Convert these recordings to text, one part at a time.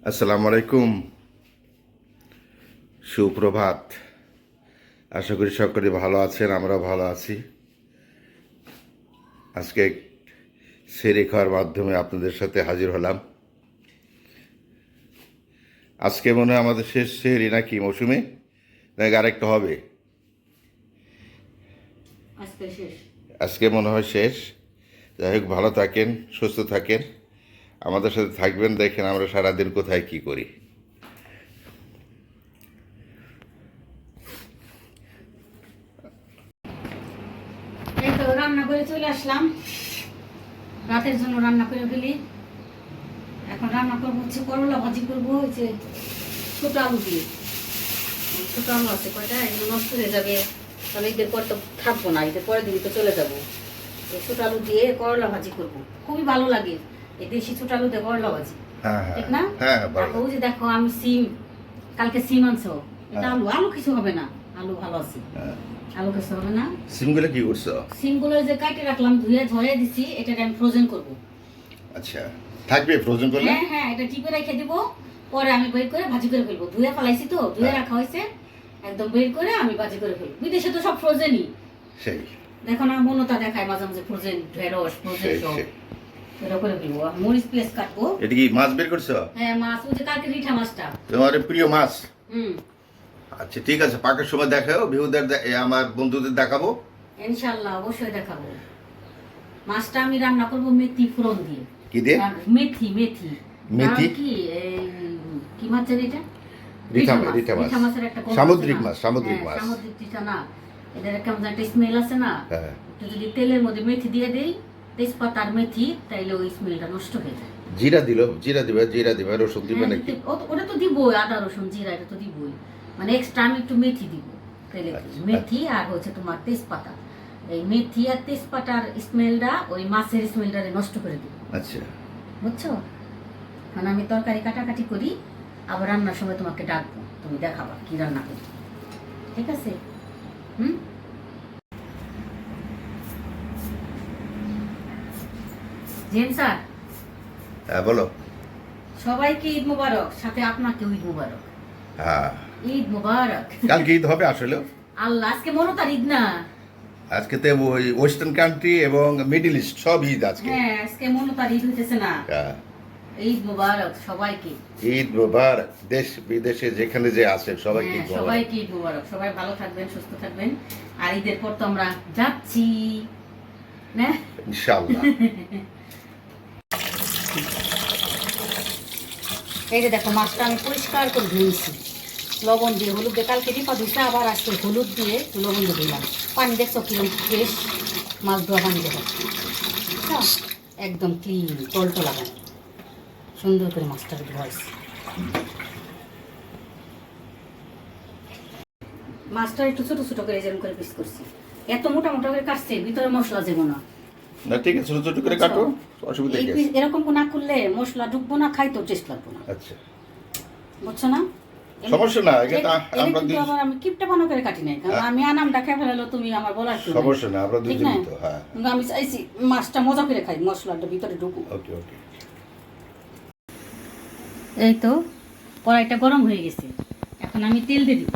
আসসালামু আলাইকুম, সুপ্রভাত। আশা করি সকলে ভালো আছেন, আমরা ভালো আছি। আজকে সেহরি খাওয়ার মাধ্যমে আপনাদের সাথে হাজির হলাম। আজকে মনে হয় আমাদের শেষ সেহরি নাকি মৌসুমে, নাকি আরেকটা হবে? আজকে মনে হয় শেষ। যাই হোক, ভালো থাকেন, সুস্থ থাকেন, আমাদের সাথে থাকবেন। দেখেন আমরা সারাদিন কোথায় কি করি। এই তো রান্না করে চলে আসলাম, রাতের জন্য রান্না করে ফেলি। এখন রান্না করবো হচ্ছে করলা ভাজি করবো, হচ্ছে ছোট আলু দিয়ে। ছোট আলু আছে কয়টা, এগুলো নষ্ট হয়ে যাবে, তাহলে ঈদের পর তো থাকবো না, ঈদের পরের দিন তো চলে যাবো। এই ছোট আলু দিয়ে করলা ভাজি করবো, খুবই ভালো লাগে এই দেশি ছোট আলু দিয়ে করলা ভাজি, ঠিক না? ওই যে দেখো আমি সিম, কালকে সিম আনছো, এটা আলু আলু কিছু হবে না, আলু ভালো আছে, আলু কিছু হবে না। সিমগুলো কি করছো? সিমগুলো যে কাটে রাখলাম, ধুয়ে ঝরিয়ে দিছি, এটা আমি ফ্রোজেন করব। আচ্ছা, থাকবে ফ্রোজেন করলে? হ্যাঁ হ্যাঁ, এটা টিপে রেখে দিব, পরে আমি বের করে ভাজি করে ফেলবো। ধুয়ে ফেলাইছি তো, ধুয়ে রাখা হয়েছে, একদম বের করে আমি ভাজি করে ফেলবো। বিদেশে তো সব ফ্রোজেনই, সেই দেখো না, মনতা দেখায় মাঝে মাঝে ফ্রোজেন, ঢেঁড়স ফ্রোজেন সব। এটা করে ফেলবো। মরিচ পেঁয়াজ কাটবো। এটা কি মাছ বের করছো? হ্যাঁ, মাছ, ওই যে কালকে রিঠা মাছটা, তোমার প্রিয় মাছ। হুম, আচ্ছা ঠিক আছে, পাকের সময় দেখাও, ভিউদের আমার বন্ধুদের দেখাবো ইনশাআল্লাহ অবশ্যই দেখাবো। মাছটা আমি রান্না করবো মেথি ফোড়ন দিয়ে। কি দিয়ে? মেথি মেথি মেথি কি কি মাছের এটা? রিঠা মাছ। রিঠা মাছের একটা সামুদ্রিক মাছ, সামুদ্রিক মাছ। সামুদ্রিক রিঠা না, এদের কেমন একটা স্মেল আছে না। হ্যাঁ, একটু যদি তেলের মধ্যে মেথি দিয়ে দেই, তেজপাতা আর মেথি, তাইলে ওই স্মেলটা নষ্ট হয়ে যায়। জিরা দিবে, রসুন দিবে নাকি? ওটা তো দিবই, আদা রসুন জিরা এটা তো দিবই, মানে এক্সট্রা আমি একটু মেথি দিব তেলে। মেথি আর হচ্ছে তোমার তেজপাতা, এই মেথি আর তেজপাতার স্মেলটা ওই মাছের স্মেলটারে নষ্ট করে দিবে। আচ্ছা, বুঝছো? মানে আমি তরকারি কাটাকাটি করি, আবার রান্নার সময় তোমাকে ডাকবো, তুমি দেখাবা কি রান্না করি, ঠিক আছে? হুম, জেন স্যার। হ্যাঁ বলো। সবাইকে ঈদ মুবারক, সাথে আপনাকেও ঈদ মুবারক। হ্যাঁ, ঈদ মুবারক। কালকে ঈদ হবে আসলে। আল্লাহ, আজকে মনতার ঈদ না? আজকে তো ওই ওয়েস্টার্ন কান্ট্রি এবং মিডল ইস্ট সব ঈদ আজকে। হ্যাঁ, আজকে মনতার ঈদ হইতেছে না। ঈদ মুবারক সবাইকে। ঈদ মুবারক, দেশ বিদেশে যেখানে যে আছে সবাইকে ঈদ মুবারক। সবাইকে ঈদ মুবারক। সবাই ভালো থাকবেন, সুস্থ থাকবেন। আর ঈদের পর তো আমরা যাচ্ছি না, ইনশাআল্লাহ। এই যে দেখো, মাছটা আমি পরিষ্কার করে ধুয়েছি, লবণ দিয়ে হলুদ দিয়ে। কালকে রিপা ধুইছে, আবার আজকে হলুদ দিয়ে লবণ দিয়ে দিলাম। পানি দেখছো কিরকম ফ্রেশ, মাছ ধোয়া পানি দেবো, একদম ক্লিন টলটলা পানি, সুন্দর করে মাছটা ধোয়াইছি। মাছটা একটু ছোট ছোট করে যেরকম করে পিস করছি, এত মোটা মোটা করে কাটছে, ভিতরে মশলা যাবো না। না ঠিক আছে, ছোট ছোট করে কাটো, অসুবিধা এই নেই। পিস এরকম না করলে মশলা ঢুকবো না, খাইতেও টেস্ট লাগবো না। আচ্ছা, বুঝছো না? সমস্যা না, এটা আমরা কিন্তু আবার আমি কিপটা বানো করে কাটি নাই, কারণ আমি আনাম ডাকে ফেলালো, তুমি আমার বলার কি? সমস্যা না, আমরা ঠিক দুজনেই না? তো। হ্যাঁ, কিন্তু আমি চাইছি মাছটা মজা করে খাই, মশলাটা ভিতরে ঢুকুক। ওকে ওকে। এই তো কড়াইটা গরম হয়ে গেছে, এখন আমি তেল দিয়ে দিব।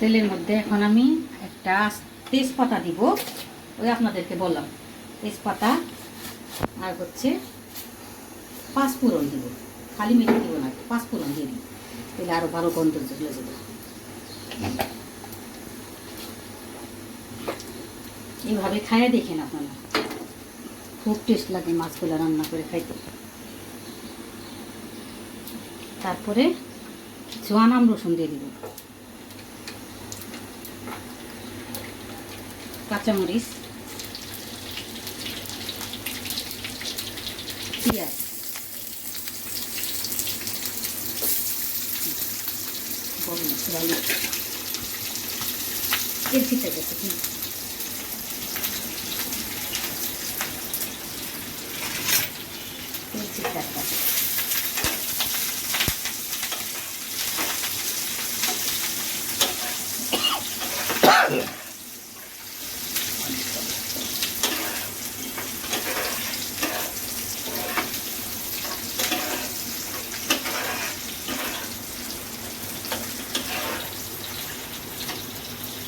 তেলের মধ্যে এখন আমি একটা তেজপাতা দিব, ওই আপনাদেরকে বললাম তেজপাতা, আর হচ্ছে পাঁচফোড়ন দিব, খালি মেথি দিব না, পাঁচফোড়ন দিয়ে দিই, তাহলে আরো ভালো গন্ধ চলে যাবে। এইভাবে খাইয়ে দেখেন আপনারা, খুব টেস্ট লাগে মাছগুলো রান্না করে খাইতে। তারপরে কিছু আনাম রসুন দিয়ে দিব, কাঁচামরিচ, পেঁয়াজ, তেল ছিটে গেছে, তেল ছিটে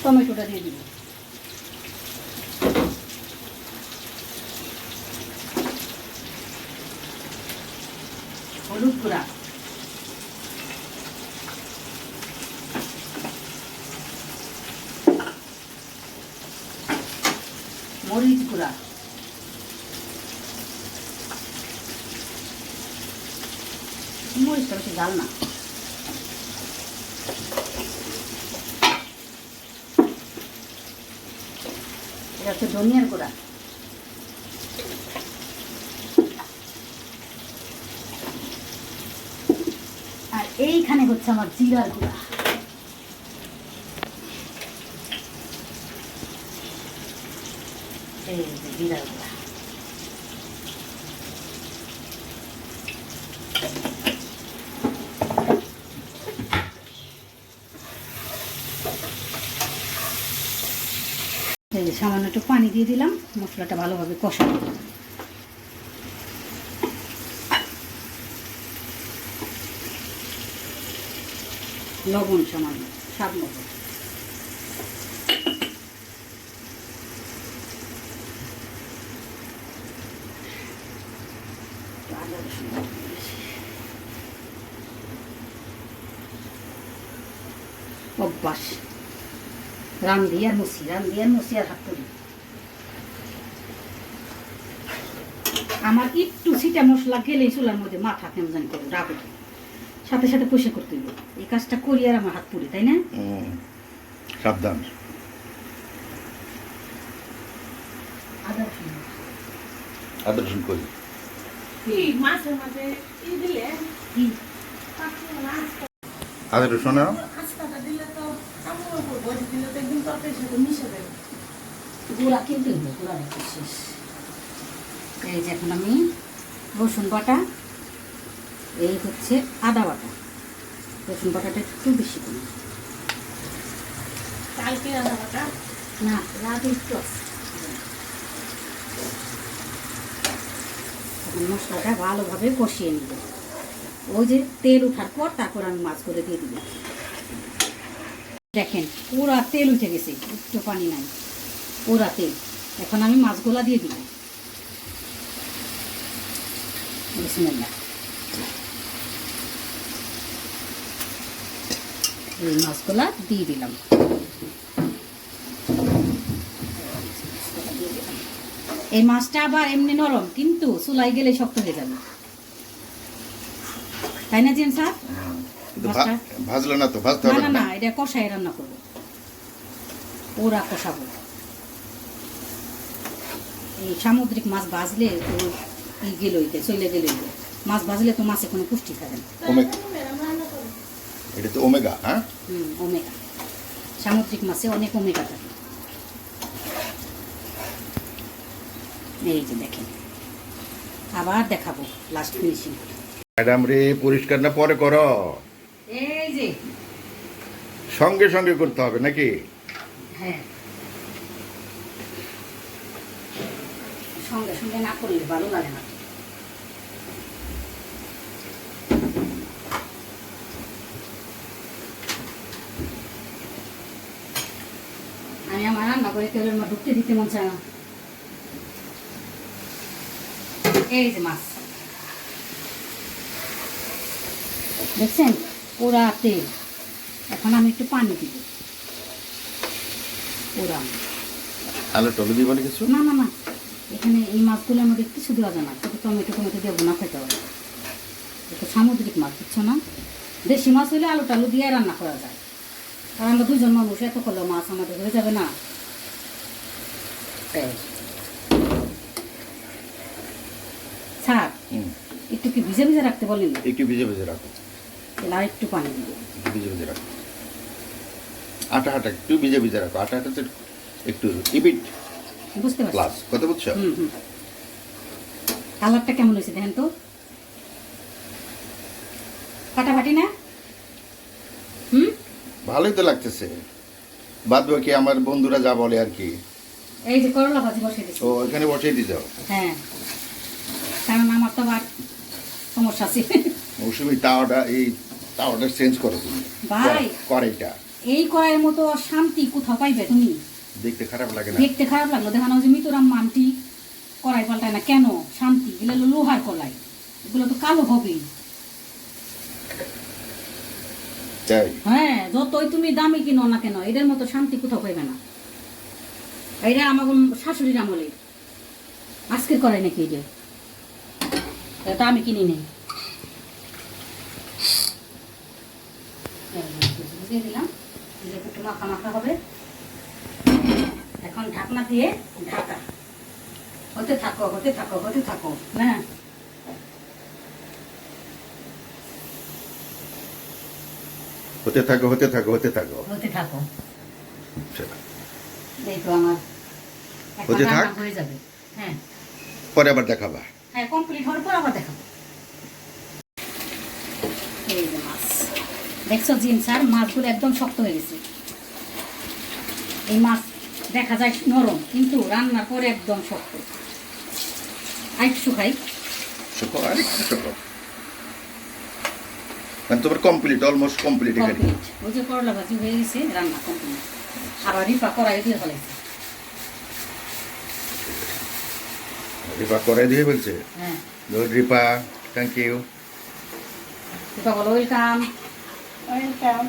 টমেটোটা দিয়ে দিব। হলুদ গুঁড়া, মরিচ গুঁড়া, মরিচটা বেশি ঝাল না, এটা হচ্ছে ধনিয়ার গুঁড়া, আর এইখানে হচ্ছে আমার জিরার গুঁড়া। এই যে জিরার গুঁড়া। এই যে সামান্য একটু পানি দিয়ে দিলাম, মশলাটা ভালোভাবে কষাবো। লবণ সামান্য, স্বাদ মতো। অভ্যাস, রান্ধি আর মুসি, রান্ধি আর মুসি আর হাত করি। আমার একটু ছিটা মশলা গেলেই চুলার মধ্যে মাথা কেমন জানি করে রাগ উঠে, সাথে সাথে পয়সা করতে হইব। এই কাজটা করি আর আমার হাত পুড়ি, তাই না? সাবধান। আদা রসুন করি মাছের মাঝে ই দিলে কি আদা রসুন আস্তাটা দিলে তো কামড় উপর বসে দিলে তো একদিন তরকারির সাথে মিশে যাবে। গুঁড়া কিনতে হইব, গুঁড়া রেখে শেষ। এই যে এখন আমি রসুন বাটা, এই হচ্ছে আদা বাটা। রসুন বাটাটা একটু বেশি করি কালকে রান্না বাটা না, রাতে একটু আছে। এখন মশলাটা ভালোভাবে কষিয়ে নিব। ওই যে তেল ওঠার পর তারপর আমি মাছগুলো দিয়ে দিব। দেখেন পুরা তেল উঠে গেছে, একটু পানি নাই, পুরা তেল। এখন আমি মাছগুলা দিয়ে দিব। বিসমিল্লাহ। এই মাছগুলা দিয়ে দিলাম। এই মাছটা আবার এমনি নরম, কিন্তু চুলাই গেলে শক্ত হয়ে যাবে, তাই না জিয়ান স্যার? ভাজলে না তো, ভাজতে না হবে না না। না, এটা কষাই রান্না করবো, ওরা কষাবো। এই সামুদ্রিক মাছ ভাজলে তো ই গেলই চলে গেলই, মাছ ভাজলে তো মাছে কোনো পুষ্টি থাকে না। রান্না করো। এটা তো ওমেগা। হ্যাঁ, ওমেগা, সামুদ্রিক মাছে অনেক ওমেগা থাকে। এই যে দেখেন, আবার দেখাবো লাস্ট ফিনিশিং। ম্যাডাম রে, পরিষ্কার না পরে করো, এই যে সঙ্গে সঙ্গে করতে হবে নাকি? হ্যাঁ, সঙ্গে সঙ্গে না করলে ভালো লাগে না। আমি আমার রান্না করে তেলের মধ্যে ঢুকতে দিতে মন চায় না। এই যে মাছ দেখছেন, পুরা তেল। এখন আমি একটু পানি দিব। পুরা আলু টলু দিব না কিছু? না না না, এখানে এই মাছগুলোর মধ্যে কিছু দেওয়া যায় না, তবে টমেটো টমেটো দেবো না, খেতে হবে। এটা সামুদ্রিক মাছ, বুঝছো না? দেশি মাছ হলে আলু টালু দিয়ে রান্না করা যায়। আর আমরা দুজন মানুষ, এত করলেও মাছ আমাদের হয়ে যাবে না। স্যার, একটু কি ভিজে ভিজে রাখতে বলেন? একটু ভিজে ভিজে রাখো, তাহলে আর একটু পানি দিব। একটু ভিজে ভিজে রাখো। আটা আটা একটু ভিজে ভিজে রাখো। আটা আটা একটু ইবিট বুঝতে পারছি। প্লাস, কথা বুঝছো? কালারটা কেমন হয়েছে দেখেন তো, ফাটাফাটি না? ভালোই তো লাগতেছে। বাদ বাকি আমার বন্ধুরা যা বলে আর কি। এই যে করলা ভাজি বসিয়ে দিচ্ছি। ও, এখানে বসিয়ে দিয়ে যাও। হ্যাঁ, কারণ আমার তো আবার সমস্যা আছে। মৌসুমি তাওয়াটা চেঞ্জ করো তুমি। ভাই। কড়াইটা এই কড়াইয়ের মতো শান্তি কোথাও পাইবে তুমি? দেখতে খারাপ লাগে না? দেখতে খারাপ লাগলো, দেখানো যে মিতুরাম মানটি কড়াই পাল্টায় না কেন? শান্তি, এগুলো হলো লোহার কড়াই, এগুলো তো কালো হবেই। তাই হ্যাঁ, যতই তুমি দামি কিনো না কেন, এদের মতো শান্তি কোথাও পাইবে না। এইটা আমার শাশুড়ির আমলে, আজকের কড়াই নাকি এই যে, এটা আমি কিনি নেই। দিয়ে দিলাম, একটু মাখা মাখা হবে। এখন ঢাকনা দিয়ে ঢাকা, হতে থাকো হতে থাকো হতে থাকো। হ্যাঁ, হতে থাকো হতে থাকো হতে থাকো। হতে থাকো। চলো, দেখো আমার এখন হতে থাক। রান্না হয়ে যাবে। হ্যাঁ পরে আবার দেখাবা। হ্যাঁ, কমপ্লিট হওয়ার পর আবার দেখাবো। এই যে মাছ দেখছো জিন স্যার, মাছগুলো একদম শক্ত হয়ে গেছে। এই মাছ দেখা যায় নরম, কিন্তু রান্নার পরে একদম শক্ত। আরেকটু শুকাই। শুকো, আরেকটু শুকো। মানে তোমার কমপ্লিট, অলমোস্ট কমপ্লিট এখানে। কমপ্লিট, ওই যে করলা ভাজি হয়ে গেছে, রান্না কমপ্লিট। আবার রিপা কড়াই দিয়ে ফেলাইছে। রিপা করে দিয়ে বলছে, হ্যাঁ, good Ripa, thank you. Ripa বলো ওয়েলকাম। ওয়েলকাম।